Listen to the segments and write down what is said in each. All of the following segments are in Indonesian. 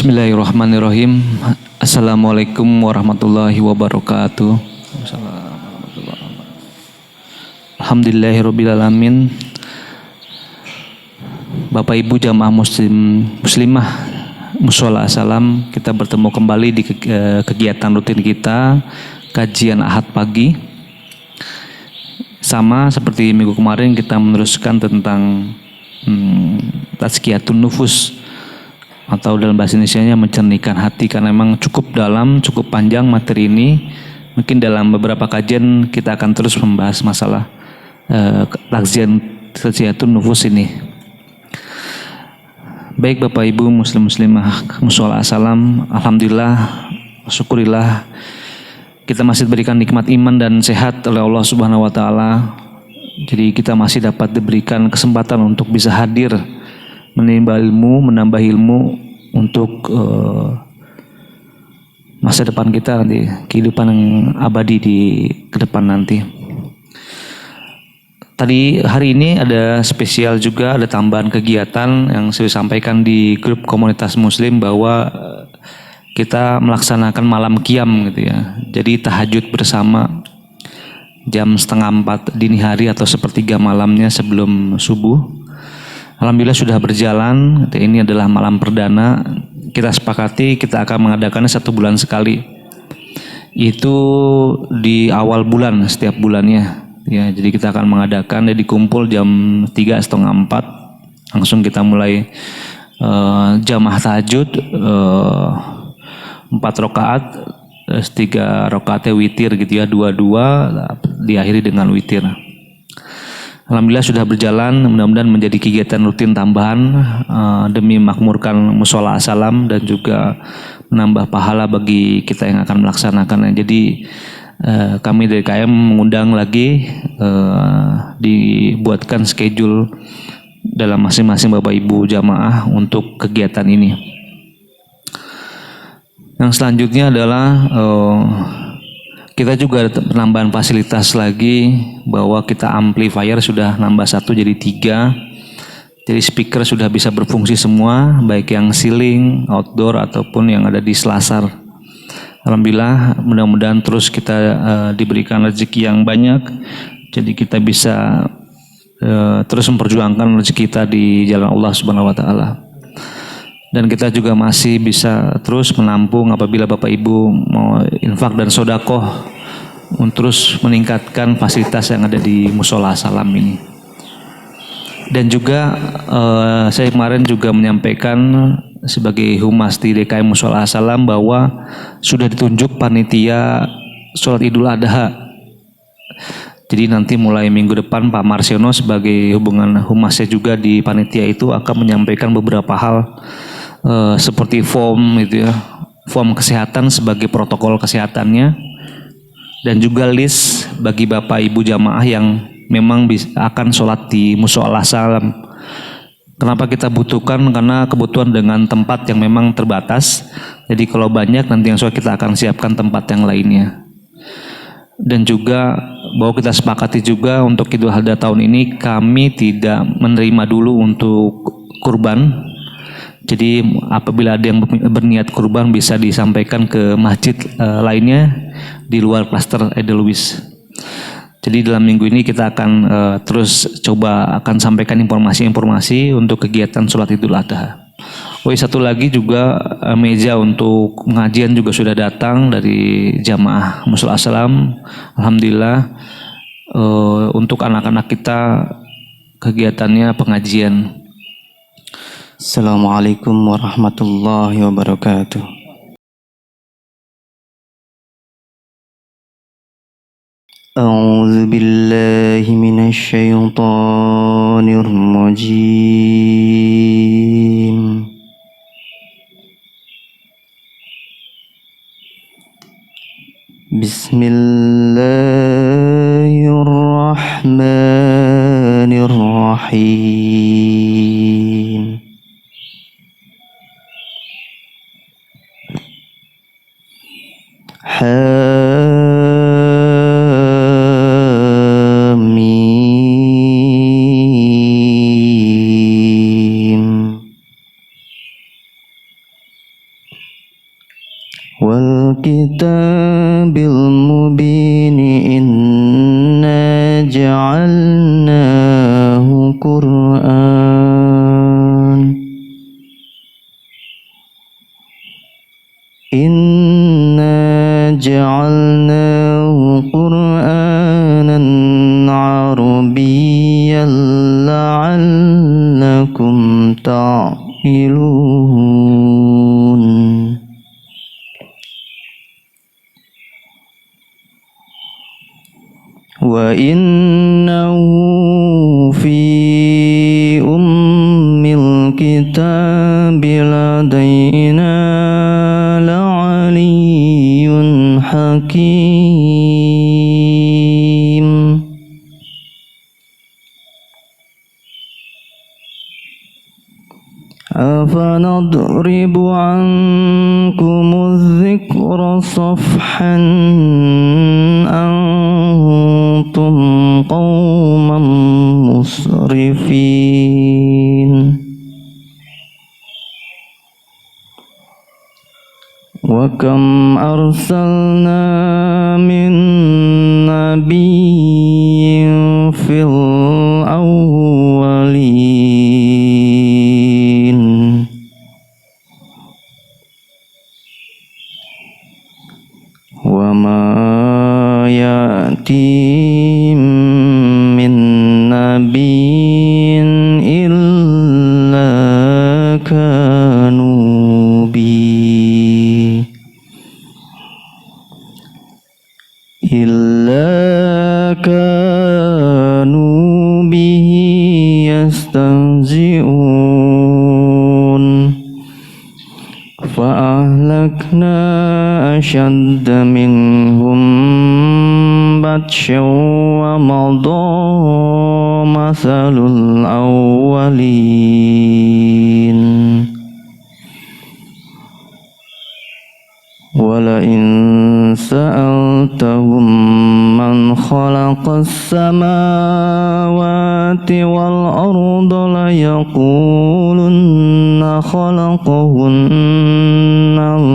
Bismillahirrahmanirrahim. Assalamualaikum warahmatullahi wabarakatuh. Alhamdulillahirrabbilalamin. Bapak Ibu jamaah muslimah Mushola Salam, kita bertemu kembali di kegiatan rutin kita, kajian Ahad pagi. Sama seperti minggu kemarin, kita meneruskan tentang tazkiyatun nufus, atau dalam bahasa Indonesianya mencernihkan hati, karena memang cukup dalam, cukup panjang materi ini. Mungkin dalam beberapa kajian kita akan terus membahas masalah tazkiyatun nufus ini. Baik Bapak Ibu muslimah Mushola Salam, alhamdulillah, syukurillah kita masih diberikan nikmat iman dan sehat oleh Allah Subhanahu wa taala. Jadi kita masih dapat diberikan kesempatan untuk bisa hadir menimba ilmu, menambah ilmu untuk masa depan kita nanti, kehidupan yang abadi di ke depan nanti. Tadi hari ini ada spesial juga, ada tambahan kegiatan yang saya sampaikan di grup komunitas muslim bahwa kita melaksanakan malam qiyam gitu ya. Jadi tahajud bersama jam 3:30 dini hari atau sepertiga malamnya sebelum subuh. Alhamdulillah sudah berjalan. Ini adalah malam perdana. Kita sepakati kita akan mengadakannya 1 bulan sekali. Itu di awal bulan setiap bulannya. Ya, jadi kita akan mengadakan, jadi kumpul jam 3:30, 4. Langsung kita mulai jamaah tahajud 4 rakaat, 3 rakaatnya witir gitu ya, 2-2, diakhiri dengan witir. Alhamdulillah sudah berjalan, mudah-mudahan menjadi kegiatan rutin tambahan demi makmurkan Mushola Salam dan juga menambah pahala bagi kita yang akan melaksanakannya. Jadi kami dari KM mengundang lagi, dibuatkan schedule dalam masing-masing Bapak Ibu jamaah untuk kegiatan ini. Yang selanjutnya adalah kita juga ada penambahan fasilitas lagi, bahwa kita amplifier sudah nambah 1 jadi 3. Jadi speaker sudah bisa berfungsi semua, baik yang ceiling, outdoor ataupun yang ada di selasar. Alhamdulillah, mudah-mudahan terus kita diberikan rezeki yang banyak. Jadi kita bisa terus memperjuangkan rezeki kita di jalan Allah Subhanahu wa taala. Dan kita juga masih bisa terus menampung apabila Bapak Ibu mau infak dan sodakoh untuk terus meningkatkan fasilitas yang ada di Mushola Salam ini. Dan juga saya kemarin juga menyampaikan sebagai humas di DKM Mushola Salam bahwa sudah ditunjuk panitia sholat Idul Adha. Jadi nanti mulai minggu depan Pak Marsiono sebagai hubungan humasnya juga di panitia itu akan menyampaikan beberapa hal seperti form gitu ya, form kesehatan sebagai protokol kesehatannya, dan juga list bagi Bapak Ibu jamaah yang memang akan sholat di Mushola Salam. Kenapa kita butuhkan? Karena kebutuhan dengan tempat yang memang terbatas. Jadi kalau banyak nanti yang sholat kita akan siapkan tempat yang lainnya. Dan juga bahwa kita sepakati juga untuk Idul Adha tahun ini kami tidak menerima dulu untuk kurban. Jadi apabila ada yang berniat kurban bisa disampaikan ke masjid lainnya di luar klaster Edelweiss. Jadi dalam minggu ini kita akan terus coba akan sampaikan informasi-informasi untuk kegiatan sholat Idul Adha. Satu lagi juga meja untuk pengajian juga sudah datang dari jamaah Mushola Salam. Alhamdulillah untuk anak-anak kita kegiatannya pengajian. Assalamualaikum warahmatullahi wabarakatuh. A'udzu billahi minasy syaithanir rajim. Bismillahirrahmanirrahim. Hamim. kitabil mubin inna ja'alnahu Qur'an ja'alnahu Qur'anan Arabiyyan la'allakum ta'qilun. Wa innahu fi ummil kitabi ladaina la'aliyyun hakim. Afanadribu ankumudh dhikra safhan antum qauman musrifin. Wa kam arsalna min nabiyyin fil awwalin wa ma ya'tim min nabiyyin illa kanu bihi yastahzi'un fa ahlakna ashadda minhum batshan wa madha mathalul awwalin. Wala in sa'altahum man khalaqas samawati wal arda la yaqulunna khalaqahunnal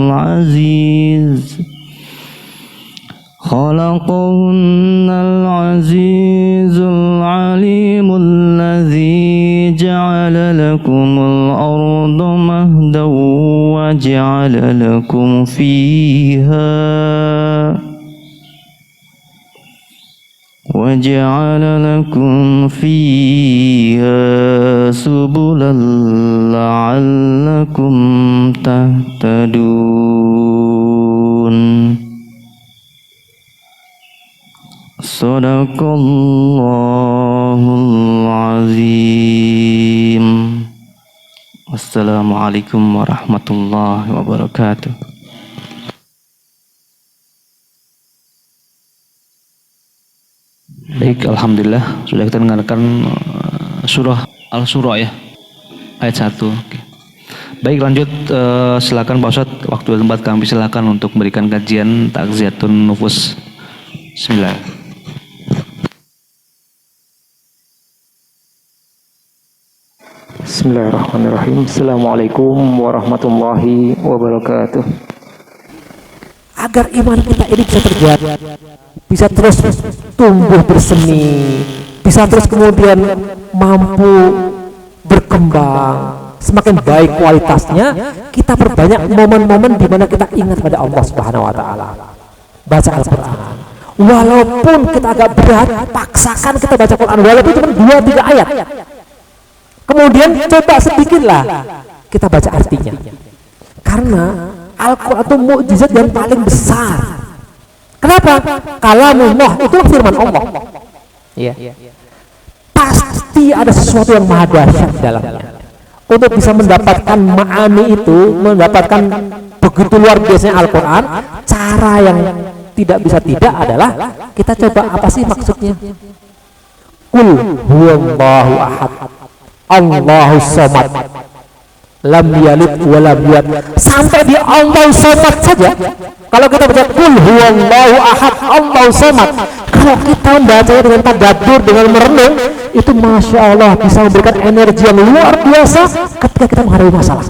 azizul alimul ladzi ja'ala lakumul arda mahdan wa ja'ala lakum fiha subulan la'allakum tahtadun. Sadaqallahul azim. Wassalamualaikum warahmatullahi wabarakatuh. Baik, alhamdulillah sudah kita dengarkan surah Al-Surah ya, ayat 1. Oke. Baik, lanjut, silakan Pak Ustadz, waktu dan tempat kami silakan untuk memberikan kajian takziyatun nufus. Bismillah. Bismillahirrahmanirrahim. Assalamualaikum warahmatullahi wabarakatuh. Agar iman kita ini bisa terjaga, bisa terus tumbuh bersemi, bisa terus kemudian mampu berkembang, semakin baik kualitasnya, kita perbanyak momen-momen di mana kita ingat pada Allah Subhanahu wa taala. Baca Al-Qur'an. Walaupun kita agak berat, paksakan kita baca Quran walaupun cuma 2-3 ayat. Kemudian coba sedikitlah kita baca artinya. Karena Al-Quran itu mukjizat yang paling besar. Kenapa? Kalamullah itu firman Allah. Ya. Pasti ada sesuatu yang maha dahsyat di dalamnya. Untuk bisa mendapatkan ma'ani itu, mendapatkan begitu luar biasanya Al-Quran, cara yang tidak bisa tidak adalah kita coba apa sih maksudnya. Qul huwallahu ahad, Allahus samad, lam yalid wa lam yulad. Sampai di Allahus samad saja. Kalau kita baca qul huwallahu ahad, Allahus samad, kalau kita membacanya dengan tadabbur, dengan merenung, itu masya Allah bisa memberikan energi yang luar biasa ketika kita menghadapi masalah.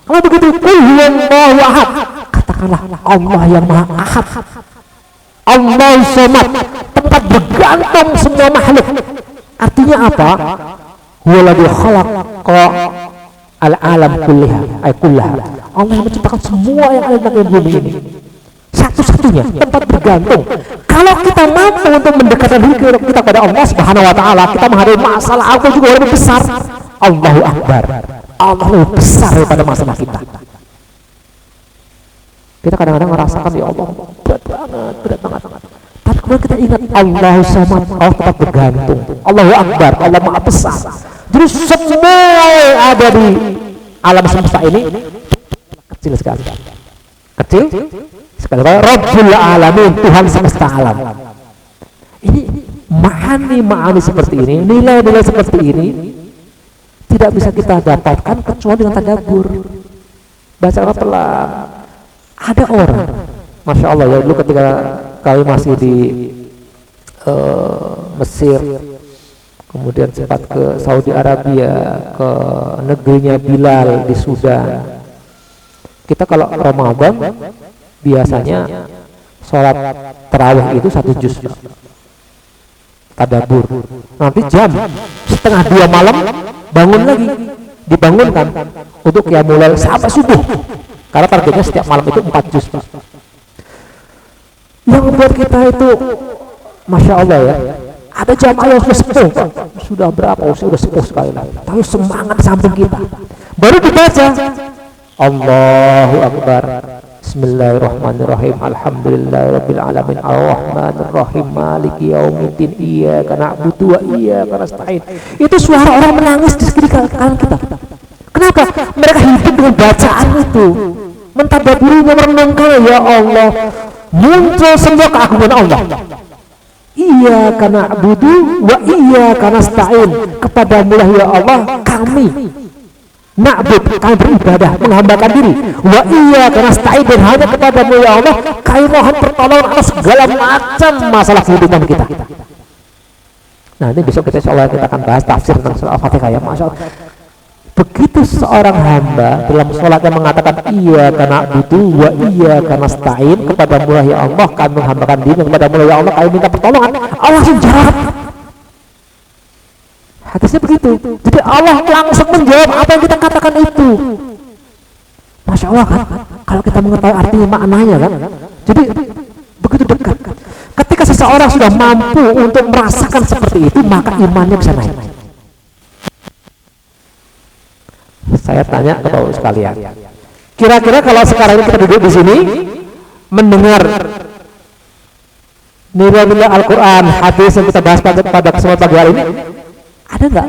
Kalau begitu qul huwallahu ahad, katakan katakanlah Allah yang Maha Ahad, Allah Somad, tempat bergantung semua makhluk. Artinya apa? Huwaladzi khalaqa al-alam kullaha. Allah yang menciptakan semua yang ada di bumi ini. Satu-satunya tempat bergantung. Kalau kita mampu untuk mendekatkan diri kita kepada Allah Subhanahu wa taala, kita menghadapi masalah apa juga lebih besar. Allahu Akbar. Allah lebih besar daripada masalah kita. Kita kadang-kadang merasakan ya Allah berat banget. Tapi kemudian kita ingat Allahu Samad, Allah tetap bergantung. Allahu Akbar, Allah Maha Besar. Jadi semua yang ada di alam semesta ini kecil sekali. Kecil sekali. Rabbul Alamin, Tuhan semesta alam. Ini ma'ani seperti ini, nilai-nilai seperti ini tidak bisa kita dapatkan kecuali dengan tadabbur. Baca pelan. Ada orang, masya Allah ya, dulu ketika kami masih di Mesir, kemudian sempat ke Saudi Arabia, ke negerinya Bilal di Sudan. Kita kalau Ramadan biasanya sholat tarawih itu 1 juz tadabbur. Nanti jam 1:30 malam bangun lagi, dibangunkan untuk qiyamul lail sampai subuh. Karena targetnya setiap malam itu 4 juz. Yang membuat kita itu masya Allah ya, ada jamaah yang sudah sepuh, sudah berapa, sudah sepuh sekali lah, tapi semangat samping kita baru dibaca Allahu Akbar, Bismillahirrahmanirrahim, Alhamdulillahirabbil alamin, Arrahmanirrahim, Maliki yaumiddin, Iyyaka na'budu wa iyyaka nasta'in. Itu suara orang menangis di sekitar kanan kita. Kenapa? Mereka hidup dengan bacaan itu, mentadabburinya, merenungkan, ya Allah, muncul semua keagungan Allah. Iyyaka na'budu wa iyyaka nasta'in, kepadamu lah ya Allah kami na'bud, kami beribadah, menghambakan diri, wa iyyaka nasta'in, dan hanya kepadamu ya Allah kami mohon pertolongan atas segala macam masalah kehidupan kita. Nah ini besok kita insyaallah kita akan bahas tafsir tentang surah Al-Fatihah ya, masya Allah. Begitu seorang hamba dalam sholatnya mengatakan iyyaka na'budu wa iyyaka nasta'in, kepadamu lah ya Allah kami menghambakan diri, kepadamu lah ya Allah kami minta pertolongan, Allah langsung jawab. Hadisnya begitu. Jadi Allah langsung menjawab apa yang kita katakan itu. Masya Allah kan, kalau kita mengetahui arti maknanya kan, jadi begitu dekat. Ketika seseorang sudah mampu untuk merasakan seperti itu, maka imannya bisa naik. Saya tanya ke Bapak sekalian, kira-kira kalau sekarang ini kita duduk di sini mendengar nilai-nilai Al-Quran, hadis yang kita bahas pada kesempatan pagi hari ini, ada nggak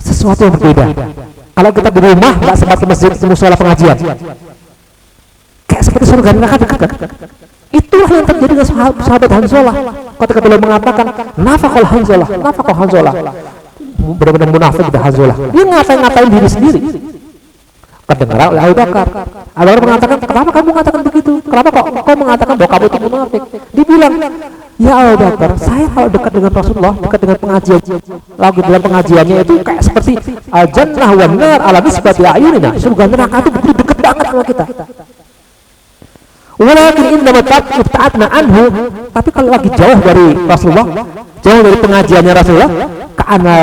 sesuatu yang berbeda? Kalau kita di rumah nggak sempat ke masjid, ke musola pengajian, kayak seperti surga neraka dekat. Itulah yang terjadi dengan sahabat Hanzalah ketika beliau mengatakan nafaqal Hanzalah, benar-benar munafik di Hanzalah. Dia ngatain diri sendiri. Kedengaran oleh Abu Bakar. Abu Bakar mengatakan, kenapa kamu mengatakan begitu? Kenapa kau mengatakan bahwa kamu itu munafik? Dibilang, ya Abu Bakar, saya kalau dekat dengan Rasulullah, dekat dengan pengajian, lagu dalam pengajiannya itu kayak seperti al-jannah wan nar ala nisbati ayunina, surga neraka itu begitu dekat banget sama kita. Walakin indama ta'atna anhu, tapi kalau lagi jauh dari Rasulullah, jauh dari pengajiannya Rasulullah, ka'ana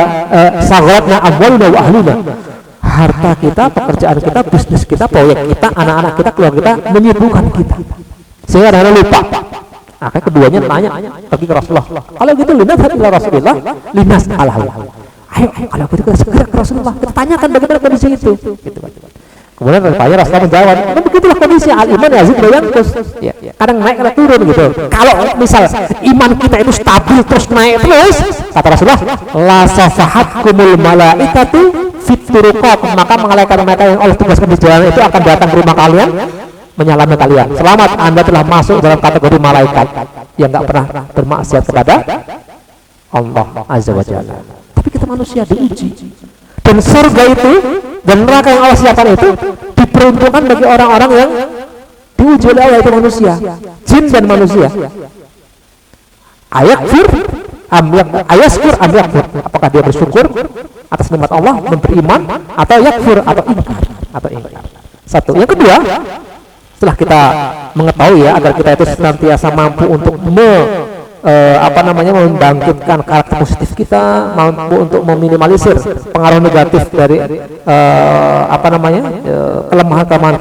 sagharatna amwaluna wa ahluna, harta kita, pekerjaan kita, bisnis kita, proyek kita, anak-anak kita, keluarga kita menyibukkan kita sehingga ada lupa. Akhirnya keduanya tanya pergi ke Rasulullah, kalau gitu linas ila Rasulullah linas alhal, ayo kalau gitu kita segera ke Rasulullah, kita tanyakan bagaimana kondisi itu gitu. Kemudian rupanya Rasulullah menjawab, begitulah kondisi al-iman yazid wa yanqus, ya, kadang naik kadang turun gitu. Kalau misal iman kita itu stabil terus naik terus, kata Rasulullah, la safahatkumul malaikatu fituruqat, maka malaikat yang Allah tugaskan di jalan itu akan datang ke rumah kalian menyalami kalian. Selamat, Anda telah masuk dalam kategori malaikat yang nggak pernah bermaksiat kepada Allah Azza wa Jalla. Tapi kita manusia diuji, dan surga itu dan neraka yang Allah siapkan itu diperuntukkan bagi orang-orang yang diuji oleh Allah, itu manusia, jin dan manusia. Ayaskur am yakfur, apakah dia bersyukur atas nikmat Allah, beriman, atau yakfur, atau ingkar. Satu. Yang kedua, Setelah kita mengetahui ya, agar kita itu senantiasa mampu untuk membangkitkan karakter positif kita, mampu untuk meminimalisir pengaruh negatif dari kelemahan-kelemahan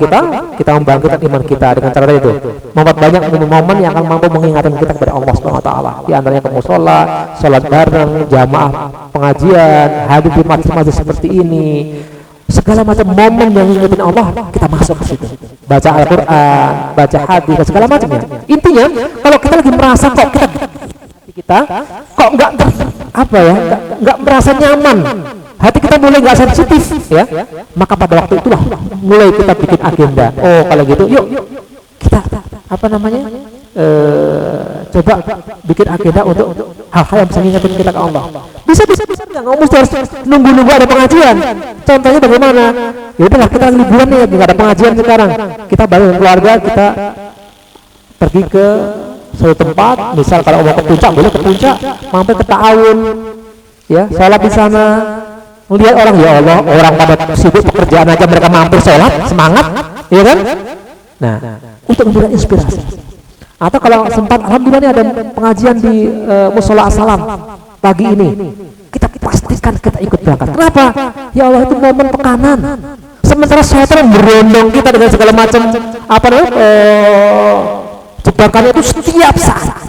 kita membangkitkan iman kita dengan cara itu, membuat banyak momen yang akan mampu mengingatkan kita kepada Allah Subhanahu wa taala. Di antaranya ke mushola, sholat bareng, jamaah pengajian, hadir di majlis-majlis seperti ini. Segala macam momen yang mengingatkan Allah, kita masuk ke situ. Baca Al-Quran, baca hadis, segala macamnya. Intinya, kalau kita lagi merasa kok kita kok nggak merasa nyaman, hati kita mulai nggak sensitif, ya, maka pada waktu itulah mulai kita bikin agenda. Oh, kalau gitu, yuk kita coba bikin agenda untuk hal-hal yang bisa mengingatkan kita ke Allah. Bisa nggak mesti harus nunggu ada pengajian. Contohnya bagaimana? Ya udahlah, kita liburan nih, nggak ada pengajian sekarang. Kita bareng keluarga, kita pergi ke suatu tempat, misal kalau mau ke puncak, boleh ke puncak, mampir ke Ta'awun, ya, sholat di sana, melihat orang, ya Allah, orang pada sibuk pekerjaan aja mereka mampir sholat, semangat, ya kan? Nah, untuk memberikan inspirasi. Atau kalau sempat, alhamdulillah ini ada pengajian di Musola As-Salam pagi ini, kita pastikan kita ikut berangkat. Kenapa? Ya Allah, itu momen pekanan. Sementara syaitan berondong kita dengan segala macam jebakannya itu setiap saat.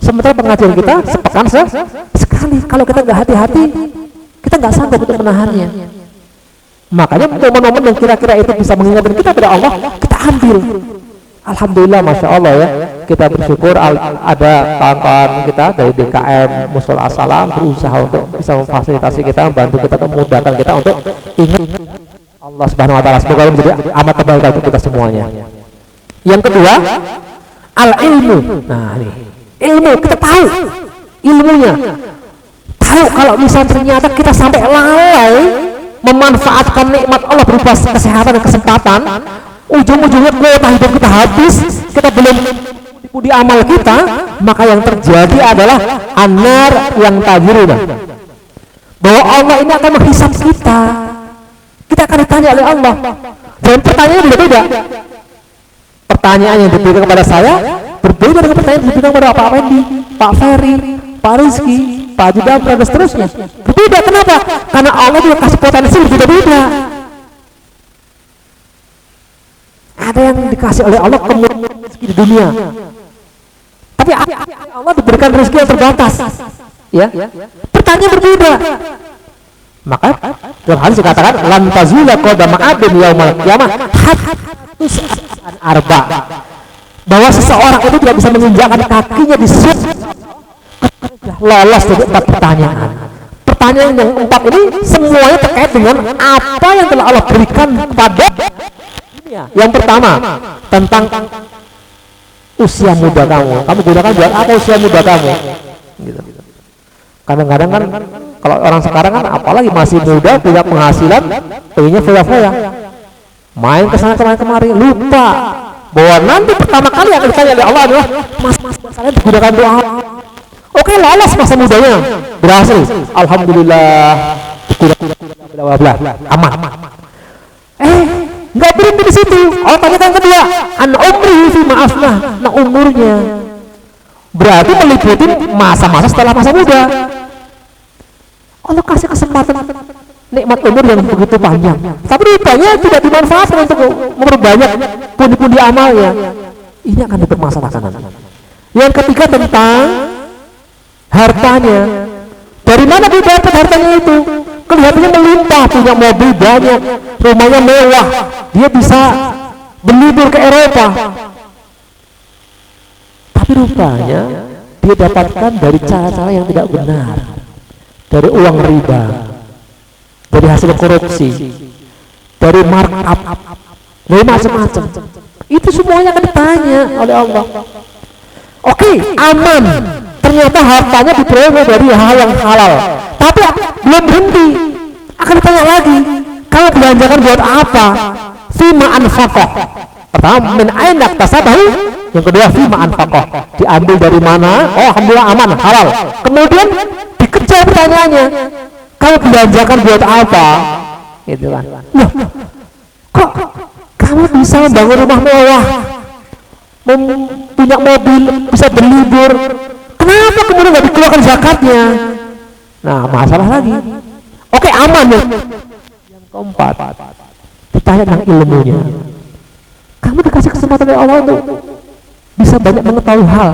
Sementara pengajian kita sepekan sekali. Kalau kita nggak hati-hati, kita nggak sanggup untuk menahannya. Makanya momen-momen yang kira-kira itu bisa mengingatkan kita pada Allah, kita ambil. Alhamdulillah, masya Allah ya, kita bersyukur ada kawan-kawan kita dari DKM Musola As-Salam berusaha untuk bisa memfasilitasi kita, membantu kita, memudahkan kita untuk ingat Allah Subhanahu wa taala. Semoga menjadi amat kebaikan untuk kita semuanya. Yang kedua, al-ilmu. Nah, ini ilmu, kita tahu ilmunya. Tahu kalau misalnya ternyata kita sampai lalai memanfaatkan nikmat Allah berupa kesehatan dan kesempatan, ujung-ujungnya kuota hidup kita habis, kita belum di amal kita, maka yang terjadi adalah anar yang tajiruna, bahwa Allah ini akan menghisap kita. Kita akan ditanya oleh Allah, dan pertanyaannya berbeda. Pertanyaan yang diberikan kepada saya berbeda dengan pertanyaan yang diberikan kepada Pak Fendi, Pak Ferry, Pak Rizky, Pak Judam, dan seterusnya. Berbeda. Kenapa? Karena Allah juga kasih potensi berbeda-beda. Ada yang dikasih oleh Allah kemudian rezeki di dunia, tapi Allah diberikan rezeki yang terbatas, ya. Pertanyaan berbeda. Maka dalam hadis dikatakan lan tazula qadama abdin yaumal qiyamah hatta arba, bahwa seseorang itu tidak bisa menginjakkan kakinya di surga lolos dari 4 pertanyaan. Pertanyaan yang 4 ini semuanya terkait dengan apa yang telah Allah berikan kepada dunia. Yang pertama, tentang usia muda kamu. Kamu gunakan buat apa usia muda kamu? Gitu. Kadang-kadang kan kalau orang sekarang kan apalagi masih muda, punya penghasilan, pengennya foya-foya, main kesana kemari, lupa bahwa nanti pertama kali yang ditanya oleh Allah adalah mas kalian digunakan doa. Oke, lolos masa mudanya, berhasil, alhamdulillah, aman. Nggak berhenti di situ. Allah tanyakan kedua, an umrihi fi ma'afnah. Nah, umurnya berarti meliputi masa-masa setelah masa muda. Allah kasih kesempatan nikmat umur yang begitu panjang, tapi rupanya tidak dimanfaatkan untuk memperbanyak pundi-pundi amalnya. Ini akan dipermasalahkan. Yang ketiga, tentang hartanya. Dari mana dia dapat hartanya itu? Kelihatannya melimpah, punya mobil banyak, rumahnya mewah, dia bisa berlibur ke Eropa, tapi rupanya dia dapatkan dari cara-cara yang tidak benar, dari uang riba, dari hasil korupsi, dari markup, dari macam-macam. Itu semuanya akan ditanya oleh Allah. Oke, aman, ternyata hartanya diperoleh dari hal yang halal, tapi belum berhenti, akan ditanya lagi, kamu belanjakan buat apa? Fima anfaqah. Pertama, min aina iktasabahu. Yang kedua, fima anfaqah, diambil dari mana? Oh, alhamdulillah aman, halal. Kemudian dikejar pertanyaannya, kamu belanjakan buat apa? Gitu kan. Loh, kok Kamu bisa membangun rumah mewah, punya mobil, bisa berlibur. Kenapa kemudian nggak dikeluarkan zakatnya? Nah, masalah lagi. Oke, aman ya. Yang keempat, ditanya tentang ilmunya. Kamu dikasih kesempatan oleh Allah untuk bisa banyak mengetahui hal.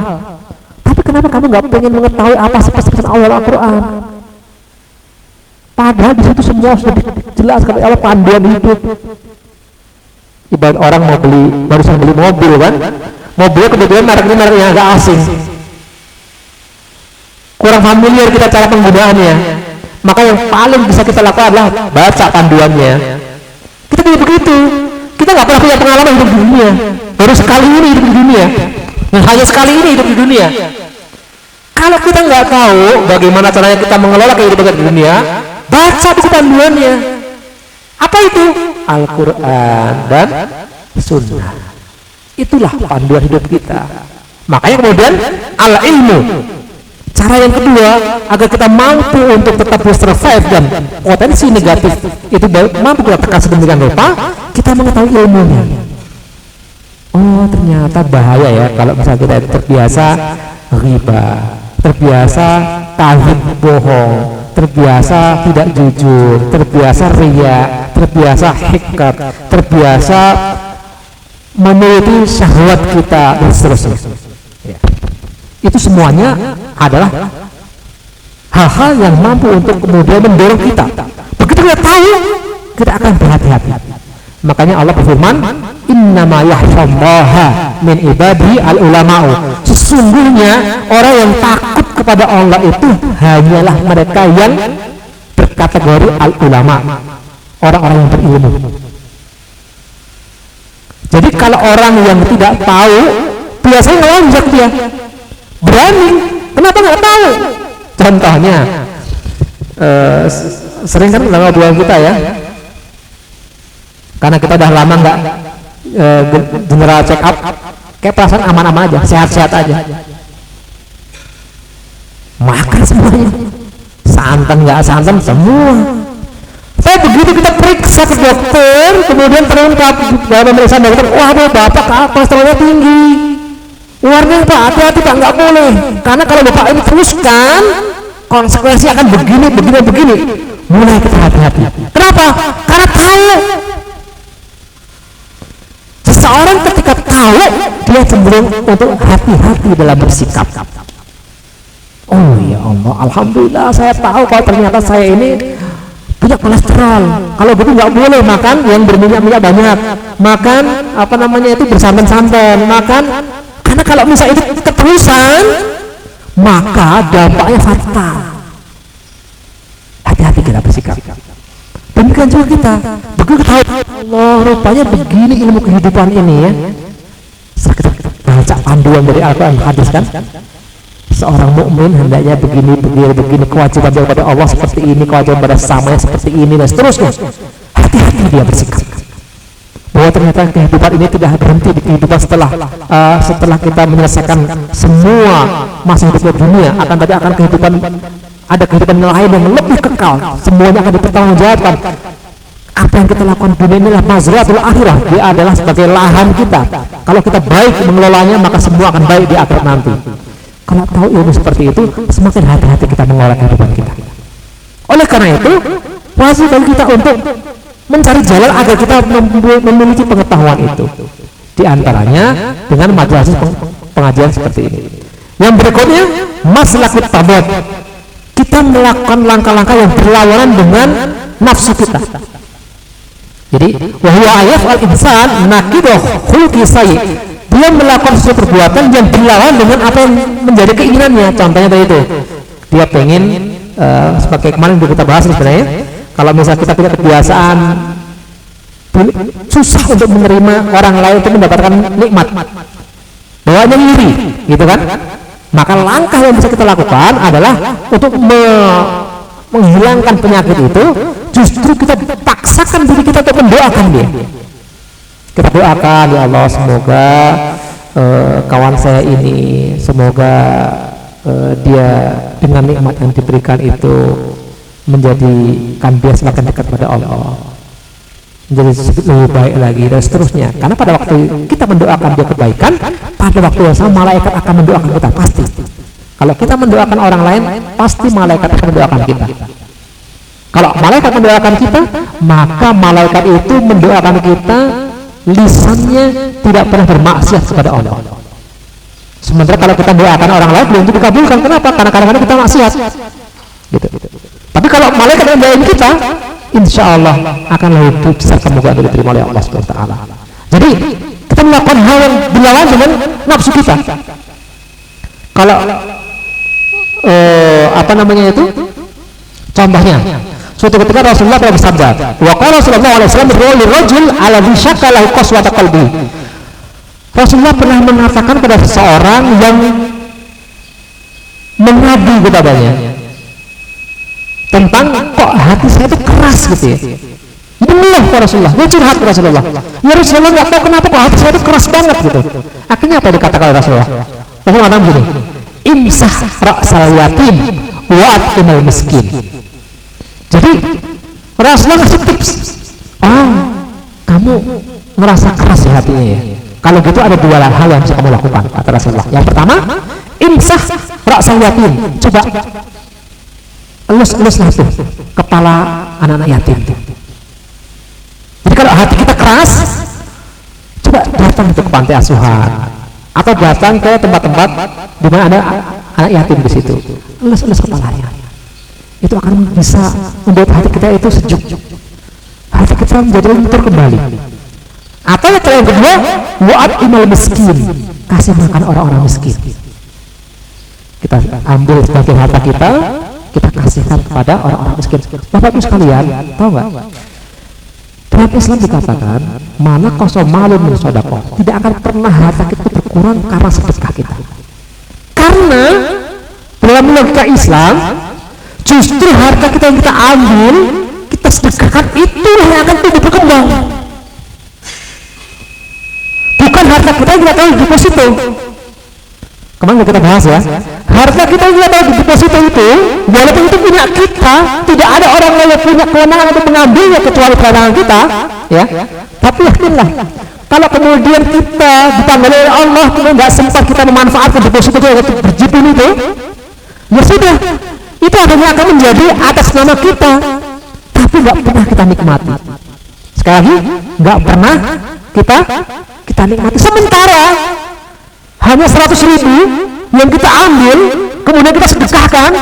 Tapi kenapa kamu nggak pengen mengetahui apa sih pesan Allah Al-Quran? Padahal di situ semua sudah dijelaskan oleh Allah, panduan hidup. Ibarat orang mau barusan beli mobil kan, mobilnya kebetulan merek ini merek yang agak asing, kurang familiar kita cara penggunaannya, maka yang paling bisa kita lakukan adalah baca panduannya. Kita tidak begitu, kita nggak pernah punya pengalaman hidup di dunia, baru sekali ini hidup di dunia, dan hanya sekali ini hidup di dunia. Kalau kita nggak tahu bagaimana caranya kita mengelola kehidupan di dunia, baca buku panduannya. Apa itu? Al-Quran dan Sunnah. Itulah panduan hidup kita. Makanya kemudian al-ilmu, cara yang kedua agar kita mampu untuk tetap survive dan potensi negatif itu mampu kita tekan sedemikian rupa, kita mengetahui ilmunya. Oh, ternyata bahaya ya kalau misalnya kita terbiasa riba, terbiasa tauhid bohong, terbiasa tidak jujur, terbiasa riya, terbiasa hikmat, terbiasa menuruti syahwat kita dan seterusnya. Ya. Itu semuanya adalah hal-hal yang mampu untuk kemudian mendorong kita. Begitu kita tahu, kita akan berhati-hati. Makanya Allah berfirman, innama yakhshallaha min ibadi al-ulama'u. Sesungguhnya orang yang takut kepada Allah itu hanyalah mereka yang berkategori al-ulama, orang-orang yang berilmu. Jadi kalau orang yang tidak tahu, biasanya ngelonjak dia, berani. Kenapa nggak tahu? Contohnya, sering kan dalam obrolan kita ya, karena kita udah lama nggak general check up, kayak perasaan aman-aman aja, sehat-sehat aja, makan semuanya, santan nggak santan semua. Tapi begitu kita periksa ke dokter, kemudian terungkap dalam pemeriksaan dokter, waduh bapak kolesterolnya tinggi, warning pak, hati-hati pak, nggak boleh, karena kalau bapak ini teruskan konsekuensi akan begini. Mulai kita hati-hati. Kenapa? Karena tahu. Seseorang ketika tahu, dia cenderung untuk hati-hati dalam bersikap. Oh ya Allah, alhamdulillah saya tahu kalau ternyata saya ini punya kolesterol. Kalau begitu nggak boleh makan yang berminyak-minyak banyak, makan apa namanya itu bersantan-santan, makan, karena kalau misalnya itu keterusan maka dampaknya fatal. Hati-hati kita bersikap. Demikian juga kita, begitu tahu Allah rupanya begini ilmu kehidupan ini ya. Setelah kita baca panduan dari Al-Quran hadis kan, seorang mukmin hendaknya begini, kewajiban kepada Allah seperti ini, kewajiban pada samanya seperti ini dan seterusnya. Hati-hati dia bersikap. Bahwa ternyata kehidupan ini tidak berhenti di kehidupan setelah kita menyelesaikan semua masa hidup di dunia, tapi akan ada kehidupan lain yang lebih kekal. Semuanya akan dipertanggungjawabkan. Apa yang kita lakukan di dunia inilah mazratul akhirah. Dia adalah sebagai lahan kita. Kalau kita baik mengelolanya, maka semua akan baik di akhirat nanti. Kalau tahu ilmu seperti itu, semakin hati-hati kita mengelola kehidupan kita. Oleh karena itu, wajib bagi kita untuk mencari jalan agar kita memiliki pengetahuan itu. Di antaranya dengan majelis pengajian seperti ini. Yang berikutnya, maslakut tabad. Kita melakukan langkah-langkah yang berlawanan dengan nafsu kita. Jadi, wahwa ayat al-insan nakidoh khulqi sayyi. Dia melakukan sesuatu perbuatan yang berlawanan dengan apa yang menjadi keinginannya. Contohnya tadi itu, dia pengen sebagai kemarin kita bahas sebenarnya, kalau misalnya kita punya kebiasaan susah untuk menerima orang lain untuk mendapatkan nikmat, bawaannya ngiri, gitu kan? Maka langkah yang bisa kita lakukan adalah untuk menghilangkan penyakit itu, justru kita paksakan diri kita untuk mendoakan dia. Kita doakan, ya Allah, semoga kawan saya ini, semoga dia dengan nikmat yang diberikan itu menjadikan dia semakin dekat pada Allah. menjadi lebih baik lagi dan seterusnya. Karena pada waktu kita mendoakan dia kebaikan, pada waktu yang sama malaikat akan mendoakan kita pasti. Kalau kita mendoakan orang lain, pasti malaikat akan mendoakan kita. Kalau malaikat mendoakan kita, maka malaikat itu mendoakan kita, lisannya tidak pernah bermaksiat kepada Allah. Sementara kalau kita mendoakan orang lain belum tentu dikabulkan. Kenapa? Karena kadang-kadang kita maksiat. Gitu. Tapi kalau malaikat mendoakan kita, insya Allah akan lebih besar kemungkinan diterima oleh Allah Subhanahu wa taala. Jadi kita melakukan hal yang berlawan dengan nafsu kita. Kalau apa namanya itu? Contohnya, suatu ketika Rasulullah telah bersabda, wa qala sallallahu alaihi wasallam lirajul ala syakka lahu qaswata qalbi. Rasulullah pernah mengatakan pada seseorang yang mengadu kepadanya tentang kok hati saya itu keras gitu ya. Benar ke Rasulullah, dia curhat ke Rasulullah. Ya Rasulullah nggak tahu kenapa kok hati saya itu keras banget gitu. Akhirnya apa dikatakan oleh Rasulullah? Rasulullah mengatakan begini, imsah ra'sal yatim wa atqimal miskin. Jadi Rasulullah ngasih tips. Oh, kamu merasa keras ya hatinya ya. Kalau gitu ada dua hal yang bisa kamu lakukan, kata Rasulullah. Yang pertama, imsah ra'sal yatim. Coba elus lah tuh kepala anak-anak yatim. Jadi kalau hati kita keras, coba datang ke pantai asuhan atau datang ke tempat-tempat di mana ada anak yatim di situ. Elus kepalanya. Itu akan bisa membuat hati kita itu sejuk. Hati kita menjadi lentur kembali. Atau yang kedua, wa'at imal miskin, kasih makan orang-orang miskin. Kita ambil sebagian harta kita kasihkan kepada orang-orang miskin. Bapak Ibu sekalian, tahu nggak? Dalam Islam dikatakan, mana kosong malum min sedekah, tidak akan pernah harta kita berkurang karena sedekah kita. Karena dalam logika Islam, justru harta kita yang kita ambil, kita sedekahkan, itulah yang akan tumbuh berkembang. Bukan harta kita yang kita tahu di deposito. Kemarin kita bahas ya, harta kita yang kita tahu di deposito itu, walaupun itu punya kita, tidak ada orang lain yang punya kewenangan untuk mengambilnya kecuali kewenangan kita, ya. Tapi yakinlah, kalau kemudian kita dipanggil oleh Allah, kemudian nggak sempat kita memanfaatkan deposito itu untuk berjipin itu, ya sudah, itu adanya akan menjadi atas nama kita, tapi nggak pernah kita nikmati. Sekali lagi, nggak pernah kita nikmati. Sementara hanya 100.000 yang kita ambil, kemudian kita sedekahkan,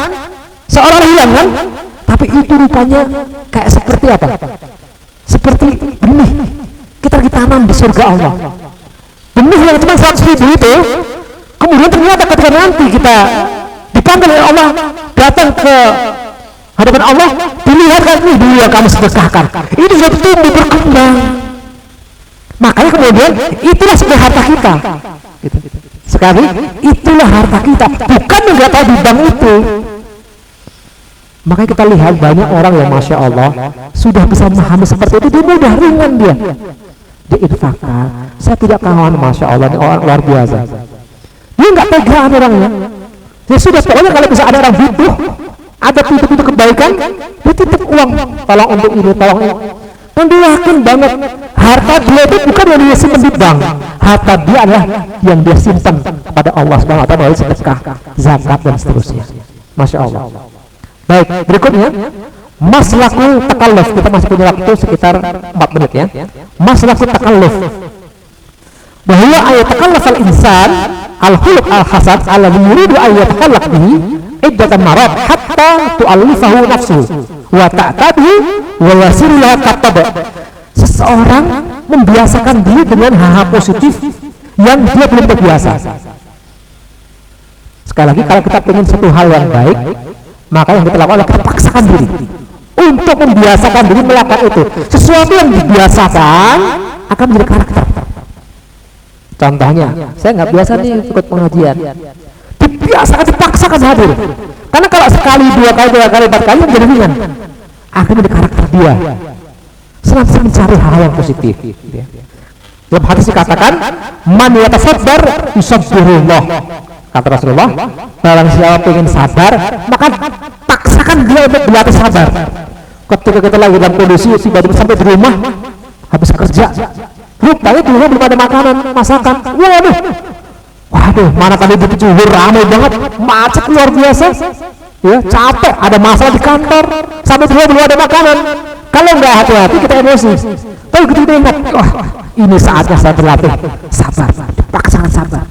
seorang hilang kan? Tapi itu rupanya kayak seperti apa? Seperti benih kita tanam di surga Allah. Benih yang cuma 100.000 itu, kemudian ternyata ketika nanti kita dipanggil oleh Allah, datang ke hadapan Allah, dilihat kan, ini dulu yang kamu sedekahkan, ini sudah tumbuh berkembang. Makanya kemudian itulah sebenarnya harta kita. Sekali, itulah harta kita, bukan yang tahu di bank itu. Makanya kita lihat banyak orang yang Masya Allah sudah bisa memahami seperti itu, dia mudah ringan dia infakkan. Saya tidak kawan, Masya Allah, ini orang luar biasa. Dia nggak tegaan orangnya. Ya sudah, pokoknya kalau bisa ada orang butuh, ada pintu-pintu kebaikan, dia titip uang, tolong untuk ini, tolong ini. Dan dia yakin banget harta dia itu bukan yang dia simpan di bank, harta dia adalah yang dia simpan pada Allah Subhanahu wa taala melalui sedekah, zakat dan seterusnya. Masya Allah. Baik, berikutnya maslaku takalluf. Kita masih punya waktu sekitar 4 menit ya. Maslaku takalluf, bahwa ayat takalluf al-insan al-khuluq al-hasad alladhi yuridu an yatakallaf bihi iddatan marad hatta tu'allifahu nafsuhu wa ta'tabihi wa yasiru laha katab. Seseorang membiasakan diri dengan hal-hal positif yang dia belum terbiasa. Sekali lagi, kalau kita ingin satu hal yang baik, maka yang kita lakukan adalah kita paksakan diri untuk membiasakan diri melakukan itu. Sesuatu yang dibiasakan akan menjadi karakter. Contohnya, saya nggak biasa nih ikut pengajian, dibiasakan, dipaksakan hadir. Karena kalau sekali, 2 kali, 3 kali, 4 kali menjadi ringan, akhirnya di karakter dia senantiasa mencari hal yang positif. Dalam hadis dikatakan, man yatasabar yusabbirullah. Kata Rasulullah, barang siapa ingin sabar, maka paksakan dia untuk berlatih sabar. Ketika kita lagi dalam kondisi tiba-tiba sampai di rumah, habis kerja, rupanya di rumah belum ada makanan, masakan. Waduh, mana tadi di Juhur ramai banget, macet luar biasa. Ya, capek, ada masalah di kantor, sampai di rumah belum ada makanan. Kalau nggak hati-hati kita emosi. Tapi kita ingat, wah, ini saatnya saya berlatih sabar, paksakan sabar.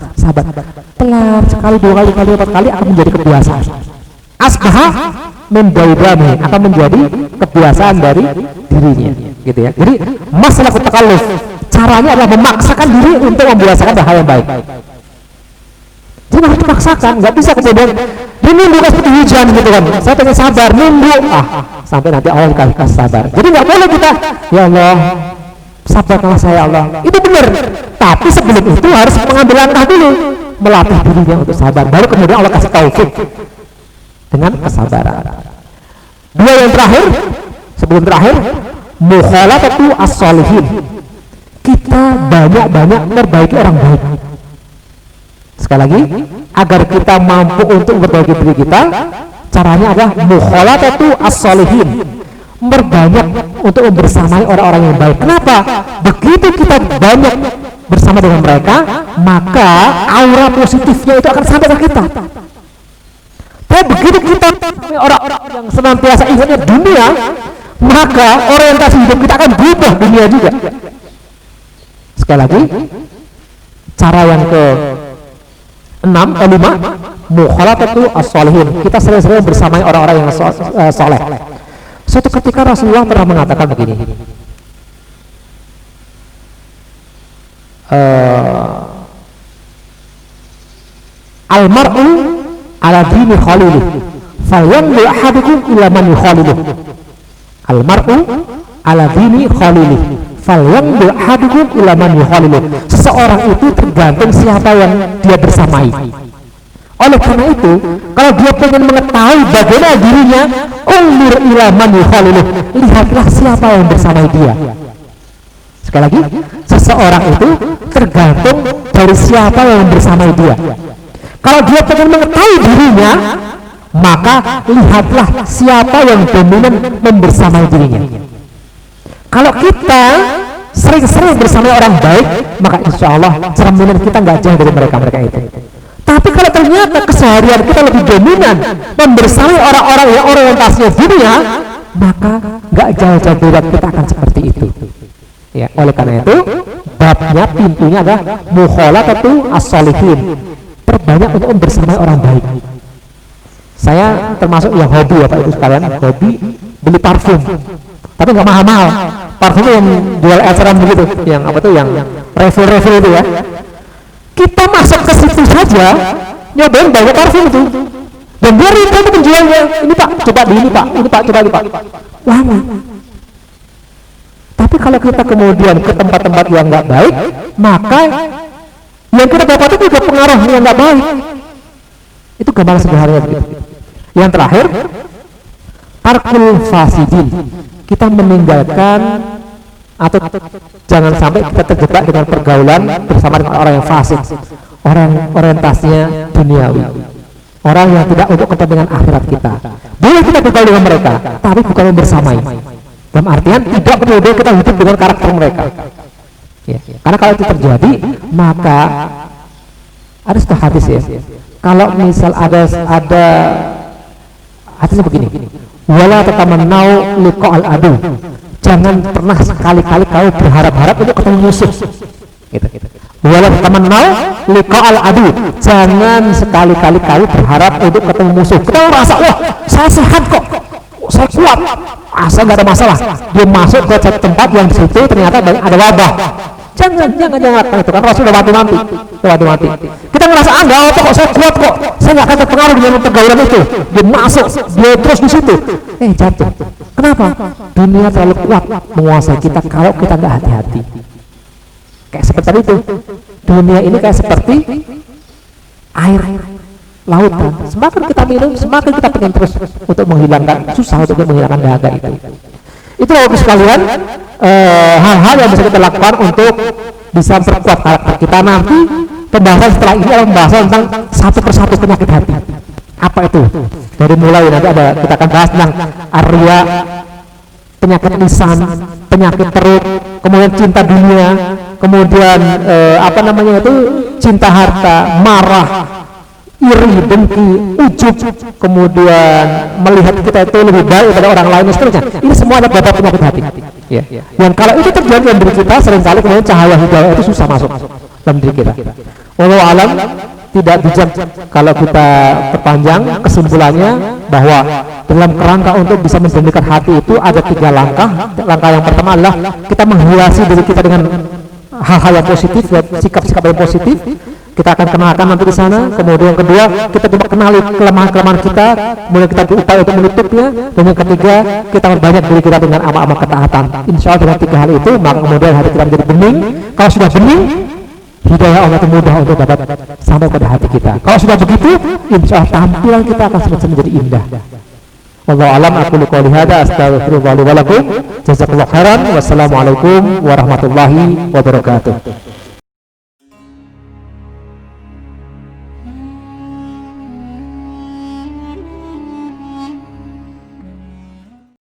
Pelan sekali, 2 kali, 4 kali akan menjadi kebiasaan. Asbaha min daidami, akan menjadi kebiasaan dari dirinya, gitu ya. Jadi masalah takalluf, caranya adalah memaksakan diri untuk membiasakan hal yang baik. Jadi harus dipaksakan, nggak bisa kemudian nunggu seperti hujan gitu kan. Saya pengen sabar, nunggu sampai nanti Allah dikasih sabar. Jadi nggak boleh kita, ya Allah sabarkanlah saya Allah. Itu benar. Tapi sebelum itu harus mengambil langkah dulu, melatih dirinya untuk sabar. Baru kemudian Allah kasih taufik dengan kesabaran. 2 yang terakhir, sebelum terakhir, mukhalatatu as-sholihin. Kita banyak-banyak memperbaiki orang baik. Sekali lagi, agar kita mampu untuk memperbaiki diri kita, caranya adalah mukhalatatu as-sholihin, berbanyak untuk membersamai orang-orang yang baik. Kenapa? Begitu kita banyak bersama dengan mereka, maka aura positifnya itu akan sampai ke kita. Tapi begitu kita orang-orang yang senantiasa ingatnya dunia, maka orientasi hidup kita akan berubah dunia juga. Sekali lagi, cara yang ke-5, mukhalatatu as-sholihin. Kita sering-sering bersamai orang-orang yang soleh. Suatu ketika Rasulullah pernah mengatakan begini, almar'u ala dini khalilih falyanzu ahadukum ila man yukhaliluh. Almar'u ala dini khalilih falyanzu ahadukum ila man yukhaliluh. Seseorang itu tergantung siapa yang dia bersamai. Oleh karena itu, kalau dia pengen mengetahui bagaimana dirinya, unzur ila man yukhaliluh, lihatlah siapa yang bersamai dia. Sekali lagi, seseorang itu tergantung dari siapa yang bersamai dia. Kalau dia pengen mengetahui dirinya, maka lihatlah siapa yang dominan membersamai dirinya. Kalau kita sering-sering bersama orang baik, maka insya Allah cerminan kita nggak jauh dari mereka itu. Tapi kalau ternyata keseharian kita lebih dominan membersamai orang-orang yang orientasinya dunia, maka nggak jauh-jauh dari kita akan seperti itu. Ya, oleh karena itu, babnya, pintunya adalah mukhalatatu as-sholihin. Perbanyak untuk membersamai orang baik. Saya termasuk yang hobi ya Pak Ibu sekalian, hobi beli parfum, tapi nggak mahal-mahal. Parfum yang jual eceran begitu, yang apa tuh, yang refill itu ya. Kita masuk ke situ saja, nyobain banyak parfum itu, dan dia ribet penjualnya. Ini Pak, coba di ini Pak, ini Pak, coba di Pak. Lama. Tapi kalau kita kemudian ke tempat-tempat yang nggak baik, maka yang kita dapat itu juga pengaruh yang nggak baik. Itu gambaran sederhananya begitu. Yang terakhir, tarkul fasidin. Kita meninggalkan atau jangan sampai kita terjebak dengan pergaulan bersama dengan orang yang fasik, orang orientasinya duniawi, orang yang tidak untuk kepentingan akhirat kita. Boleh kita bergaul dengan mereka, tapi bukan membersamai. Dalam artian tidak perlu kita hidup dengan karakter mereka. Ya, karena kalau itu terjadi, maka ada satu hadis ya. Kalau misal ada hadisnya begini, wala tatamannau liqa'al adu. Jangan pernah sekali-kali kau berharap-harap untuk ketemu musuh. Gitu. Wala tatamannau liqa'al adu. Jangan sekali-kali kau berharap untuk ketemu musuh. Kita merasa, wah, saya sehat kok, saya kuat, saya nggak ada masalah. Dia masuk ke satu tempat yang di situ ternyata ada wabah. Jangan itu kan Rasul udah mati. Kita ngerasa nggak apa kok, saya kuat kok, saya nggak akan terpengaruh dengan pergaulan itu. Dia masuk, dia terus di situ, jatuh. Kenapa? Dunia terlalu kuat menguasai kita kalau kita nggak hati-hati. Kayak seperti itu. Dunia ini kayak seperti air lautan. Semakin kita minum, semakin kita pengen terus untuk menghilangkan, susah untuk menghilangkan dahaga itu. Itu Bapak sekalian, hal-hal yang bisa kita lakukan untuk bisa memperkuat karakter kita. Nanti pembahasan setelah ini adalah pembahasan tentang satu persatu penyakit hati. Apa itu? Dari mulai nanti kita akan bahas tentang arya, penyakit lisan, penyakit perut, kemudian cinta dunia, kemudian apa namanya itu, cinta harta, marah, iri, dengki, ujub, kemudian melihat kita itu lebih baik daripada orang lain dan seterusnya. Ini semua adalah babat penyakit hati. Ya. Yang kalau itu terjadi dalam diri kita, seringkali kemudian cahaya hidayah itu susah masuk dalam diri kita. Wallahu alam, tidak bijak kalau kita perpanjang. Kesimpulannya bahwa dalam kerangka untuk bisa menjernihkan hati itu ada 3 langkah. Langkah yang pertama adalah kita menghiasi diri kita dengan hal-hal yang positif, sikap-sikap yang positif. Kita akan kenalkan nanti di sana. Kemudian yang kedua, kita coba kenali kelemahan-kelemahan kita, kemudian kita berupaya untuk menutupnya. Dan yang ketiga, kita memperbanyak diri kita dengan amal-amal ketaatan. Insya Allah dengan 3 hal itu, maka kemudian hati kita menjadi bening. Kalau sudah bening, hidayah Allah itu mudah untuk dapat sampai pada hati kita. Kalau sudah begitu, insya Allah tampilan kita akan semakin menjadi indah. Wallahu a'lam, aku qouli hadza, astaghfirullah li wa lakum. Jazakallahu khairan. Wassalamualaikum warahmatullahi wabarakatuh.